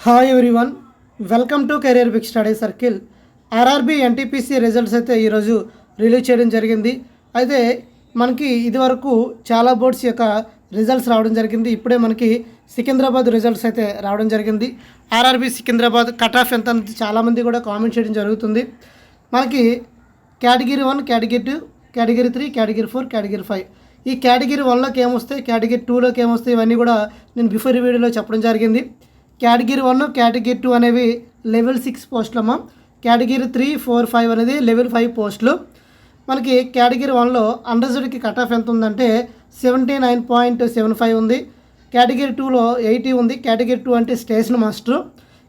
Hi everyone, welcome to career big study circle. RRB NTPC results అయితే ఈరోజు release చేయడం జరిగింది. అయితే మనకి ఇదివరకు చాలా బోర్డ్స్ యొక్క రిజల్ట్స్ రావడం జరిగింది. ఇప్పుడే మనకి సికింద్రాబాద్ రిజల్ట్స్ అయితే రావడం జరిగింది. ఆర్ఆర్బీ సికింద్రాబాద్ కట్ ఆఫ్ ఎంత అనేది చాలామంది కూడా కామెంట్ చేయడం జరుగుతుంది. మనకి category 1, category 2, category 3, category 4, category 5 ఈ కేటగిరీ 1లోకి ఏమొస్తాయి, కేటగిరీ 2లోకి ఏమొస్తాయి, ఇవన్నీ కూడా నేను బిఫోర్ వీడియోలో చెప్పడం జరిగింది. కేటగిరీ 1, కేటగిరీ 2 అనేవి లెవెల్ 6 పోస్టులమ్మా. కేటగిరీ 3, 4, 5 అనేది లెవెల్ 5 పోస్టులు. మనకి కేటగిరీ 1లో అండర్స్టూడ్కి కట్ ఆఫ్ ఎంత ఉందంటే 79.75 ఉంది. కేటగిరీ 2లో 80 ఉంది. కేటగిరీ 2 అంటే station master.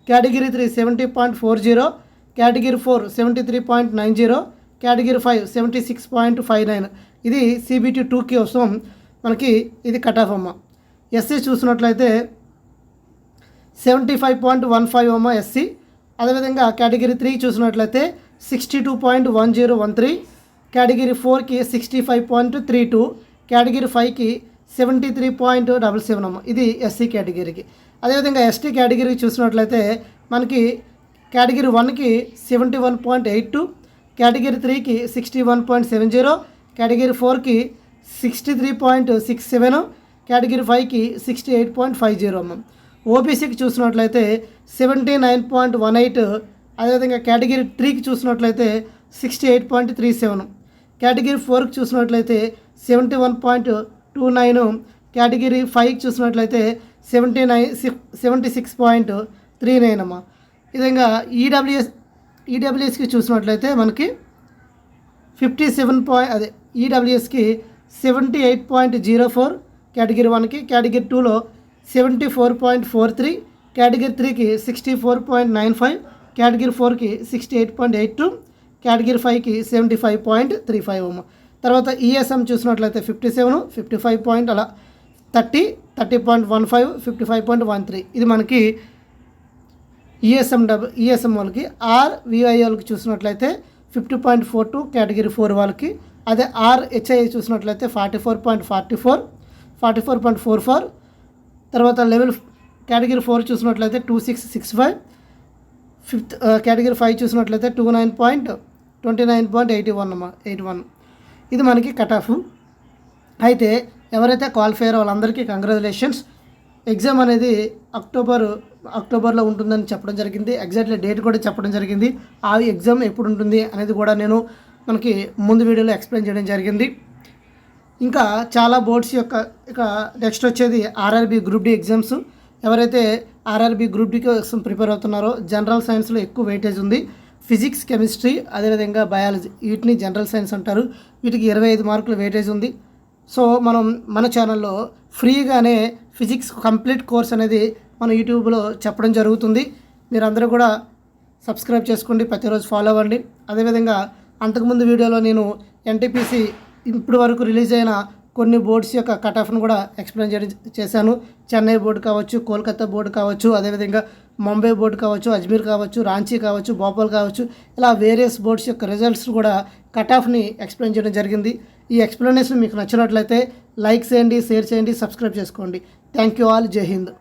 Category 3 70.40, category 4 73.90, category 5 76.59. ఇది CBT 2 కోసం మనకి ఇది కట్ ఆఫ్ అమ్మ. ఎస్సీ చూసినట్లయితే 75.15 అమ్మ ఎస్సీ. అదేవిధంగా కేటగిరీ 3 చూసినట్లయితే 62.1013, కేటగిరీ 4కి 65.32, కేటగిరీ 5కి 73.77 అమ్మ. ఇది ఎస్సీ కేటగిరీకి. అదేవిధంగా ఎస్టీ కేటగిరీ చూసినట్లయితే మనకి కేటగిరీ 1కి 71.82, కేటగిరీ 3కి 61.70, కేటగిరీ 4కి 63.67, కేటగిరీ 5కి 68.50 అమ్మ. ఓబీసీకి చూసినట్లయితే 79.18, అదేవిధంగా కేటగిరీ 3కి చూసినట్లయితే 68.37, కేటగిరీ 4కి చూసినట్లయితే 71.29, కేటగిరీ 5కి చూసినట్లయితే 76.39 అమ్మ. ఈ విధంగా ఈడబ్ల్యూఎస్కి చూసినట్లయితే మనకి 57 ఈడబ్ల్యూఎస్కి 78.04, కేటగిరీ 1కి, కేటగిరీ 2లో 74.43, కేటగిరీ 3కి 64.95, కేటగిరీ 4కి 68.82, కేటగిరీ 5కి 75.35 అమ్మ. తర్వాత ఈఎస్ఎం చూసినట్లయితే 57, 55 అలా 30, 30.15, 55.13. ఇది మనకి ఈఎస్ఎం వాళ్ళకి. ఆర్విఐ వాళ్ళకి చూసినట్లయితే 50.42, కేటగిరీ 4 వాళ్ళకి. అదే ఆర్హెచ్ఐ చూసినట్లయితే 44.44, 44.44. తర్వాత లెవెల్ కేటగిరీ 4 చూసినట్లయితే 2665, కేటగిరీ 5 చూసినట్లయితే 29.81 అమ్మ 81. ఇది మనకి కట్ ఆఫ్. అయితే ఎవరైతే క్వాలిఫై అయ్యారో వాళ్ళందరికీ కంగ్రాచులేషన్స్. ఎగ్జామ్ అనేది అక్టోబర్లో ఉంటుందని చెప్పడం జరిగింది. ఎగ్జాక్ట్లీ డేట్ కూడా చెప్పడం జరిగింది. ఆ ఎగ్జామ్ ఎప్పుడు ఉంటుంది అనేది కూడా నేను మనకి ముందు వీడియోలో ఎక్స్ప్లెయిన్ చేయడం జరిగింది. ఇంకా చాలా బోర్డ్స్ యొక్క ఇక నెక్స్ట్ వచ్చేది ఆర్ఆర్బీ గ్రూప్ డి ఎగ్జామ్స్. ఎవరైతే ఆర్ఆర్బీ గ్రూప్ డి కోసం ప్రిపేర్ అవుతున్నారో జనరల్ సైన్స్లో ఎక్కువ వెయిటేజ్ ఉంది. ఫిజిక్స్, కెమిస్ట్రీ, అదేవిధంగా బయాలజీ, వీటిని జనరల్ సైన్స్ అంటారు. వీటికి 25 మార్కులు వెయిటేజ్ ఉంది. సో మనం మన ఛానల్లో ఫ్రీగానే ఫిజిక్స్ కంప్లీట్ కోర్స్ అనేది మన యూట్యూబ్లో చెప్పడం జరుగుతుంది. మీరందరూ కూడా సబ్స్క్రైబ్ చేసుకోండి, ప్రతిరోజు ఫాలో అవ్వండి. అదేవిధంగా అంతకుముందు వీడియోలో నేను ఎన్టీపీసీ ఇప్పటి వరకు రిలీజ్ అయిన కొన్ని బోర్డ్స్ యొక్క కట్ ఆఫ్ను కూడా ఎక్స్ప్లెయిన్ చేశాను. చెన్నై బోర్డు కావచ్చు, కోల్కతా బోర్డు కావచ్చు, అదేవిధంగా ముంబై బోర్డు కావచ్చు, అజ్మీర్ కావచ్చు, రాంచీ కావచ్చు, భోపాల్ కావచ్చు, ఇలా వేరియస్ బోర్డ్స్ యొక్క రిజల్ట్స్ కూడా కట్ ఆఫ్ని ఎక్స్ప్లెయిన్ చేయడం జరిగింది. ఈ ఎక్స్ప్లెనేషన్ మీకు నచ్చినట్లయితే లైక్ చేయండి, షేర్ చేయండి, సబ్స్క్రైబ్ చేసుకోండి. Thank you all. జై హింద్.